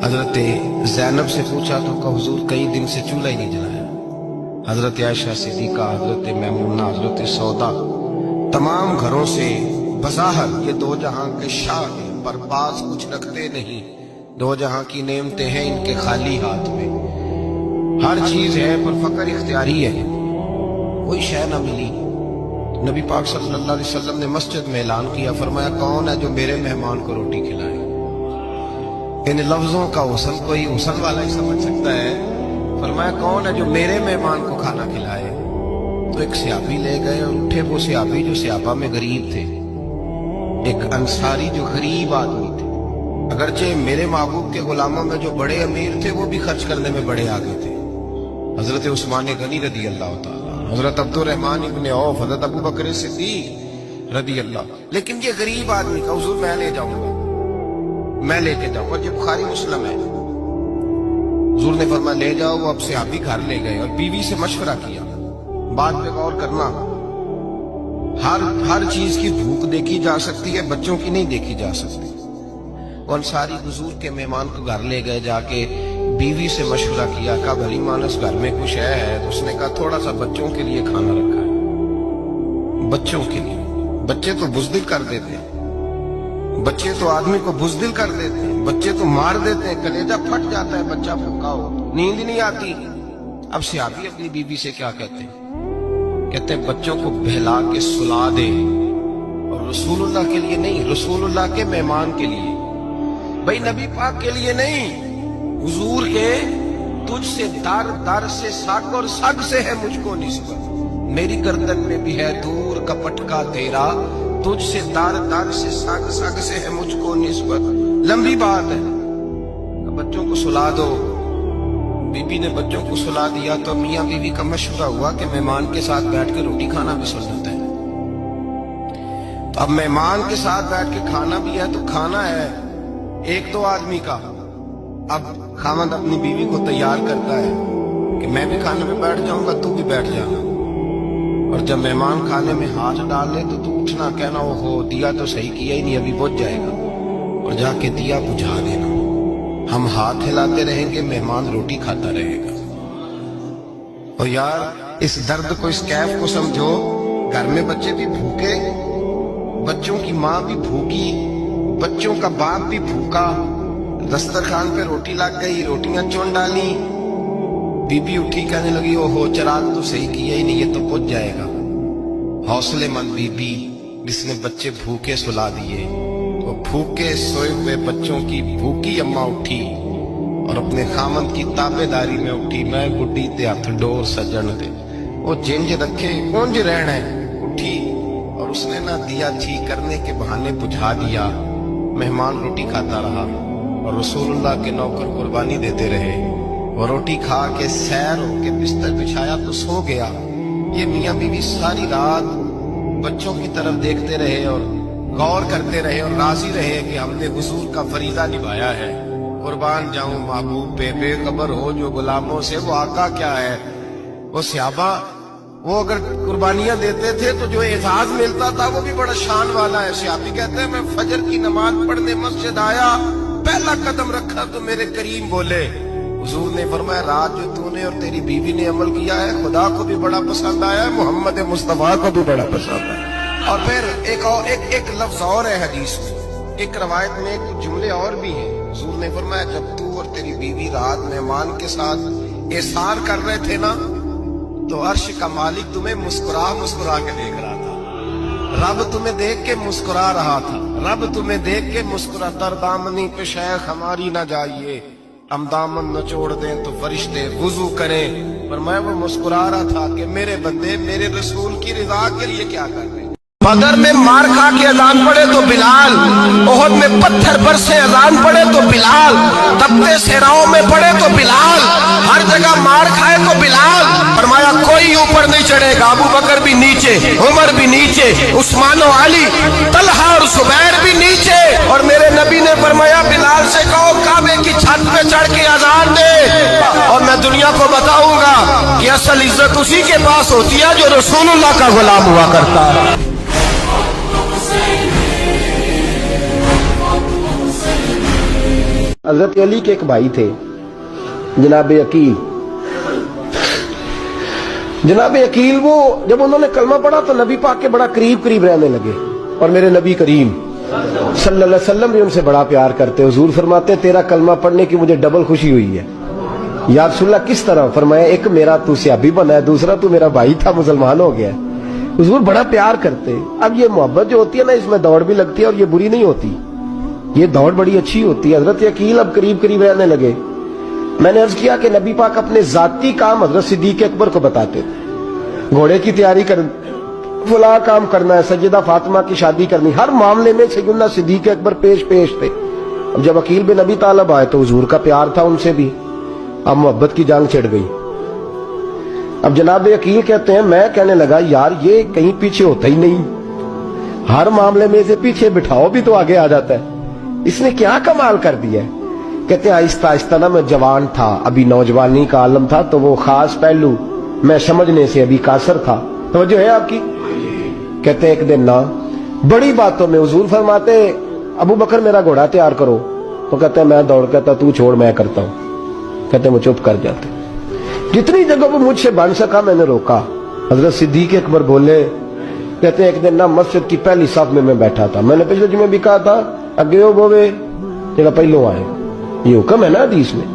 حضرت زینب سے پوچھا تو کہا حضور کئی دن سے چولہا ہی نہیں جلایا۔ حضرت عائشہ صدیقہ، حضرت میمونہ، حضرت سودا، تمام گھروں سے بظاہر یہ دو جہاں کے شاہ ہیں، پر باز کچھ رکھتے نہیں، دو جہاں کی نعمتیں ہیں ان کے خالی ہاتھ میں، ہر چیز ہے پر فقر اختیاری ہے، کوئی شے نہ ملی۔ نبی پاک صلی اللہ علیہ وسلم نے مسجد میں اعلان کیا، فرمایا کون ہے جو میرے مہمان کو روٹی کھلائے؟ ان لفظوں کا حسن کوئی حسن والا ہی سمجھ سکتا ہے۔ فرمایا کون ہے جو میرے مہمان کو کھانا کھلائے؟ تو ایک صحابی لے گئے اور اٹھے، وہ صحابی جو صحابہ میں غریب تھے، ایک انصاری جو غریب آدمی تھے، اگرچہ میرے محبوب کے غلاموں میں جو بڑے امیر تھے وہ بھی خرچ کرنے میں بڑے آگے تھے، حضرت عثمان غنی رضی اللہ تعالیٰ، حضرت عبد الرحمن ابن عوف، حضرت ابو بکر صدیق رضی اللہ۔ لیکن یہ غریب آدمی کا حضور میں لے جاؤں گا، میں لے کے جاؤں گا، یہ بخاری مسلم ہے۔ حضور نے فرمایا لے جاؤ۔ وہ اب صحابی گھر لے گئے اور بیوی سے مشورہ کیا، بات پہ غور کرنا، ہر چیز کی بھوک دیکھی جا سکتی ہے، بچوں کی نہیں دیکھی جا سکتی۔ وہ انصاری حضور کے مہمان کو گھر لے گئے، جا کے بیوی سے مشورہ کیا، کہا بھلی مانس گھر میں کچھ ہے؟ تو اس نے کہا تھوڑا سا بچوں کے لیے کھانا رکھا ہے، بچوں کے لیے۔ بچے تو بزدل کر دیتے ہیں، بچے تو آدمی کو بزدل کر دیتے ہیں، بچے تو مار دیتے ہیں، کلیجہ پھٹ جاتا ہے بچہ بھوکا ہو، نیند نہیں آتی۔ اب صحابی اپنی بیوی سے کیا کہتے ہیں؟ کہتے ہیں بچوں کو بہلا کے سلا دے، اور رسول اللہ کے لیے نہیں، رسول اللہ کے مہمان کے لیے، بھائی نبی پاک کے لیے نہیں، حضور کے تجھ سے در در سے سگ اور سگ سے ہے مجھ کو نسبت، میری گردن میں بھی ہے دور کا پٹکا تیرا، تجھ سے در در سے سگ سگ سے ہے مجھ کو نسبت۔ لمبی بات ہے، بچوں کو سلا دو۔ بی بی نے بچوں کو سلا دیا تو میاں بیوی کا مشورہ ہوا کہ مہمان کے ساتھ بیٹھ کے روٹی کھانا بھی سنت ہے۔ تو اب مہمان کے ساتھ بیٹھ کے کھانا بھی ہے تو کھانا ہے ایک دو آدمی کا۔ اب خاوند اپنی بیوی کو تیار کرتا ہے کہ میں بھی کھانے میں بیٹھ جاؤں گا، تو بھی بیٹھ جانا، اور جب مہمان کھانے میں ہاتھ ڈال لے تو اٹھنا، کہنا وہ ہو دیا تو صحیح کیا ہی نہیں، ابھی بجھ جائے گا، اور جا کے دیا بجھا دینا۔ ہم ہاتھ ہلاتے رہیں گے، مہمان روٹی کھاتا رہے گا۔ اور یار اس درد کو، اس کیف کو سمجھو، گھر میں بچے بھی بھوکے، بچوں کی ماں بھی بھوکی، بچوں کا باپ بھی بھوکا، دسترخوان پہ روٹی لگ گئی، روٹیاں چون ڈالی، بی بی اٹھی کہنے لگی او ہو چراغ تو صحیح کیا ہی نہیں، یہ تو بجھ جائے گا۔ حوصلے مند بی بی جس نے بچے بھوکے سلا دیے، وہ بھوکے سوئے ہوئے بچوں کی بھوکی اماں اٹھی اور اپنے خامند کی تابع داری میں اٹھی، میں گڈی تے ہتھ ڈور سجن دے، وہ جنج رکھے کونج رہنا ہے، اٹھی اور اس نے نہ دیا ٹھیک کرنے کے بہانے بجھا دیا۔ مہمان روٹی کھاتا رہا اور رسول اللہ کے نوکر قربانی دیتے رہے، وہ روٹی کھا کے سیر ہو کے بستر بچھایا تو سو گیا۔ یہ میاں بیوی ساری رات بچوں کی طرف دیکھتے رہے اور غور کرتے رہے اور راضی رہے کہ ہم نے حضور کا فریضہ نبھایا ہے۔ قربان جاؤں محبوب پہ، بے خبر ہو جو غلاموں سے، وہ آقا کیا ہے۔ وہ صحابہ وہ اگر قربانیاں دیتے تھے تو جو اعزاز ملتا تھا وہ بھی بڑا شان والا ہے۔ صحابی کہتے ہیں میں فجر کی نماز پڑھنے مسجد آیا، پہلا قدم رکھا تو میرے کریم بولے، حضور نے فرمایا رات جو تو نے اور تیری بیوی نے عمل کیا ہے خدا کو بھی بڑا پسند آیا ہے، محمد مصطفیٰ کو بھی بڑا پسند آیا۔ اور پھر ایک لفظ اور ہے حدیث میں، ایک روایت میں کچھ جملے اور بھی ہیں۔ حضور نے فرمایا جب تو اور تیری بیوی رات مہمان کے ساتھ احسان کر رہے تھے نا تو عرش کا مالک تمہیں مسکرا کے دیکھ رہا تھا، رب تمہیں دیکھ کے مسکرا رہا تھا، رب تمہیں دیکھ کے مسکرا۔ تر دامنی پہ شیخ ہماری نہ جائیے، ہم دامن نہ چھوڑ دیں تو فرشتے وضو کریں۔ پر میں وہ مسکرا رہا تھا کہ میرے بندے میرے رسول کی رضا کے لیے کیا کر رہے ہیں۔ بدر میں مار کھا کے اذان پڑے تو بلال، احد میں پتھر برسے اذان پڑے تو بلال، تپتے صحراؤں میں پڑے تو بلال، ہر جگہ مار کھائے تو بلال۔ فرمایا کوئی اوپر نہیں چڑھے گا، ابو بکر بھی نیچے، عمر بھی نیچے، عثمان و علی، طلحہ اور زبیر بھی نیچے۔ اور میرے نبی نے فرمایا بلال سے کہو کعبے کی چھت پہ چڑھ کے اذان دے، اور میں دنیا کو بتاؤں گا کہ اصل عزت اسی کے پاس ہوتی ہے جو رسول اللہ کا غلام ہوا کرتا ہے۔ حضرت علی کے ایک بھائی تھے جناب عقیل. جناب عقیل وہ جب انہوں نے کلمہ پڑھا تو نبی پاک کے بڑا قریب رہنے لگے, اور میرے نبی کریم صلی اللہ علیہ وسلم بھی ان سے بڑا پیار کرتے. حضور فرماتے تیرا کلمہ پڑھنے کی مجھے ڈبل خوشی ہوئی ہے. یا رسول اللہ کس طرح؟ فرمایا ایک میرا تو صحابی بنا ہے, دوسرا تو میرا بھائی تھا مسلمان ہو گیا. حضور بڑا پیار کرتے. اب یہ محبت جو ہوتی ہے نا, اس میں دوڑ بھی لگتی ہے اور یہ بری نہیں ہوتی, یہ دوڑ بڑی اچھی ہوتی ہے. حضرت عقیل اب قریب رہنے لگے. میں نے عرض کیا کہ نبی پاک اپنے ذاتی کام حضرت صدیق اکبر کو بتاتے تھے. گھوڑے کی تیاری کر, فلاں کام کرنا ہے, سیدہ فاطمہ کی شادی کرنی, ہر معاملے میں سیدنا صدیق اکبر پیش تھے. اب جب عقیل بن ابی طالب آئے تو حضور کا پیار تھا ان سے بھی, اب محبت کی جنگ چھڑ گئی. اب جناب عقیل کہتے ہیں میں کہنے لگا یار یہ کہیں پیچھے ہوتا ہی نہیں, ہر معاملے میں اسے پیچھے بٹھاؤ بھی تو آگے آ جاتا ہے, اس نے کیا کمال کر دیا ہے. کہتے ہیں آہستہ آہستہ نا میں جوان تھا, ابھی نوجوانی کا عالم تھا, تو وہ خاص پہلو میں سمجھنے سے ابھی قاصر تھا. توجہ ہے آپ کی؟ کہتے ہیں ایک دن نا بڑی باتوں میں حضور فرماتے ابو بکر میرا گھوڑا تیار کرو, تو کہتے ہیں میں دوڑ, کہتا تو چھوڑ میں کرتا ہوں. کہتے ہیں وہ چپ کر جاتے. جتنی جگہ وہ مجھ سے بن سکا میں نے روکا. حضرت صدیق اکبر بولے, کہتے ہیں ایک دن نا مسجد کی پہلی صف میں بیٹھا تھا. میں نے پچھلے جمعے بھی کہا تھا اگے ہو بوے جگہ پہلو آئے, یہ حکم ہے نا حدیث میں,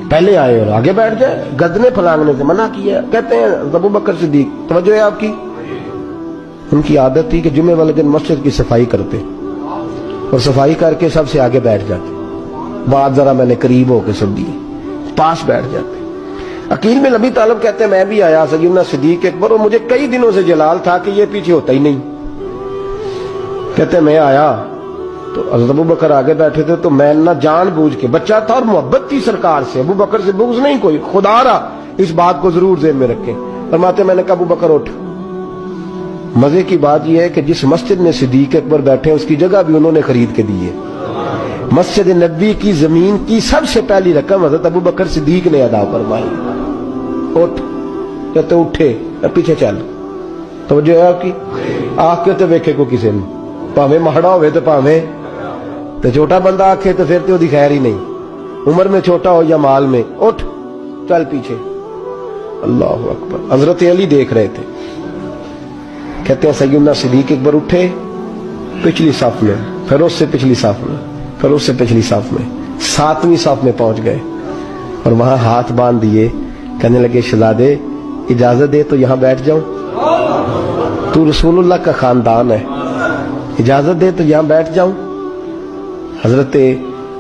پہلے آئے اور آگے بیٹھ جائے, گدنے پھلانگنے سے منع کیا. کہتے ہیں ابو بکر صدیق, توجہ ہے آپ کی, ان کی عادت تھی کہ جمعے والے دن مسجد کی صفائی کرتے اور صفائی کر کے سب سے آگے بیٹھ جاتے. بات ذرا میں نے قریب ہو کے سن دی, پاس بیٹھ جاتے. عقیل بن ابی طالب کہتے ہیں میں بھی آیا سیدنا صدیق اکبر, اور مجھے کئی دنوں سے جلال تھا کہ یہ پیچھے ہوتا ہی نہیں. کہتے ہیں میں آیا تو حضرت ابو بکر آگے بیٹھے تھے, تو میں نہ جان بوجھ کے, بچہ تھا اور محبت تھی سرکار سے, ابو بکر سے بغض نہیں کوئی, خدا را اس بات کو ضرور ذہن میں رکھیں. فرماتے میں نے کہا ابو بکر اٹھ. مزے کی بات یہ ہے کہ جس مسجد میں صدیق اکبر بیٹھے اس کی جگہ بھی انہوں نے خرید کے دی ہے. مسجد نبی کی زمین کی سب سے پہلی رقم حضرت ابو بکر صدیق نے ادا فرمائی. اٹھ. کہتے اٹھے, پیچھے چل. توجہ ہے آپ کی؟ آنکھ کے تو ویکھے کو کسی نے, پاویں مہڑا ہوئے تو پاویں تو چھوٹا بندہ آکھے تو پھر تو دی خیر ہی نہیں, عمر میں چھوٹا ہو یا مال میں. اٹھ چل پیچھے. اللہ اکبر. حضرت علی دیکھ رہے تھے. کہتے ہیں سیدنا صدیق اکبر اٹھے, پچھلی صف میں, پھر اس سے پچھلی صف میں, پھر اس سے پچھلی صف میں, 7ویں صف میں پہنچ گئے اور وہاں ہاتھ باندھ دیے. کہنے لگے شہزادے اجازت دے تو یہاں بیٹھ جاؤں, تو رسول اللہ کا خاندان ہے, اجازت دے تو یہاں بیٹھ جاؤں. حضرت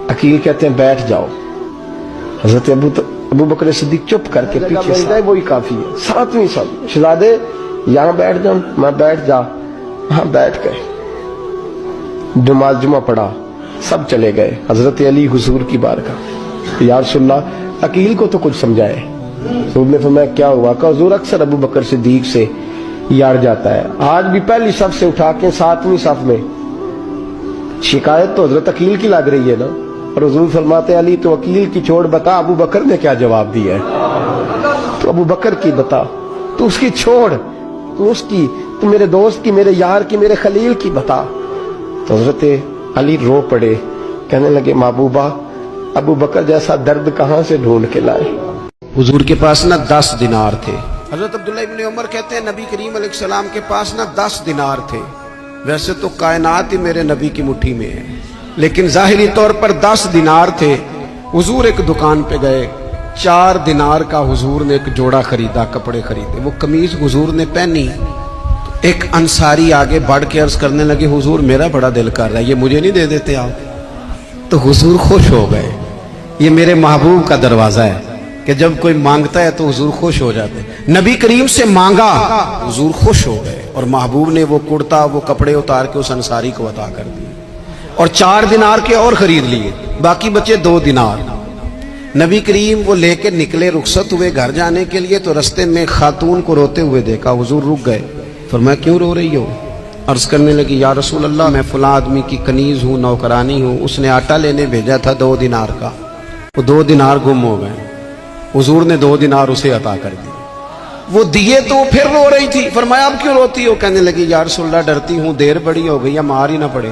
عقیل کہتے ہیں بیٹھ جاؤ. حضرت ابو بکر صدیق چپ کر کے پیچھے سے, وہی کافی ہے, 7ویں صف. شہزادے یہاں بیٹھ جاؤں. میں بیٹھ جا. ہاں بیٹھ گئے. نماز جمعہ پڑھا, سب چلے گئے. حضرت علی حضور کی بارگاہ, یا رسول اللہ عقیل کو تو کچھ سمجھائے. حضور نے فرمایا کیا ہوا؟ کہ حضور اکثر ابو بکر صدیق سے یار جاتا ہے, آج بھی پہلی صف سے اٹھا کے 7ویں صف میں. شکایت تو حضرت عقیل کی لگ رہی ہے نا, اور حضور فرماتے علی تو عقیل کی چھوڑ, بتا ابو بکر نے کیا جواب دیا ہے. تو ابو بکر کی بتا, تو اس کی چھوڑ, تو اس کی, تو میرے دوست کی, میرے یار کی, میرے خلیل کی بتا. تو حضرت علی رو پڑے, کہنے لگے محبوبہ ابو بکر جیسا درد کہاں سے ڈھونڈ کے لائے. حضور کے پاس نہ 10 دینار تھے. حضرت عبداللہ ابن عمر کہتے ہیں نبی کریم علیہ السلام کے پاس نہ 10 دینار تھے. ویسے تو کائنات ہی میرے نبی کی مٹھی میں ہے, لیکن ظاہری طور پر 10 دینار تھے. حضور ایک دکان پہ گئے, 4 دینار کا حضور نے ایک جوڑا خریدا, کپڑے خریدے. وہ قمیض حضور نے پہنی. ایک انصاری آگے بڑھ کے عرض کرنے لگے حضور میرا بڑا دل کر رہا ہے, یہ مجھے نہیں دے دیتے آپ؟ تو حضور خوش ہو گئے. یہ میرے محبوب کا دروازہ ہے کہ جب کوئی مانگتا ہے تو حضور خوش ہو جاتے ہیں. نبی کریم سے مانگا, حضور خوش ہو گئے, اور محبوب نے وہ کرتا, وہ کپڑے اتار کے اس انصاری کو عطا کر دیے, اور 4 دینار کے اور خرید لیے, باقی بچے 2 دینار. نبی کریم وہ لے کے نکلے, رخصت ہوئے گھر جانے کے لیے, تو رستے میں خاتون کو روتے ہوئے دیکھا. حضور رک گئے. فرمایا کیوں رو رہی ہو؟ عرض کرنے لگی یا رسول اللہ میں فلاں آدمی کی کنیز ہوں, نوکرانی ہوں, اس نے آٹا لینے بھیجا تھا 2 دینار کا, وہ 2 دینار گم ہو گئے. حضور نے 2 دینار اسے عطا کر دی. وہ دیے تو پھر رو رہی تھی. فرمایا اب کیوں روتی ہو؟ کہنے لگی یا رسول اللہ ڈرتی ہوں دیر بڑی ہو گئی, یا مار ہی نہ پڑے.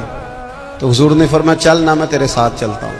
تو حضور نے فرمایا چل نہ, میں تیرے ساتھ چلتا ہوں.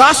10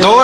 2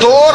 2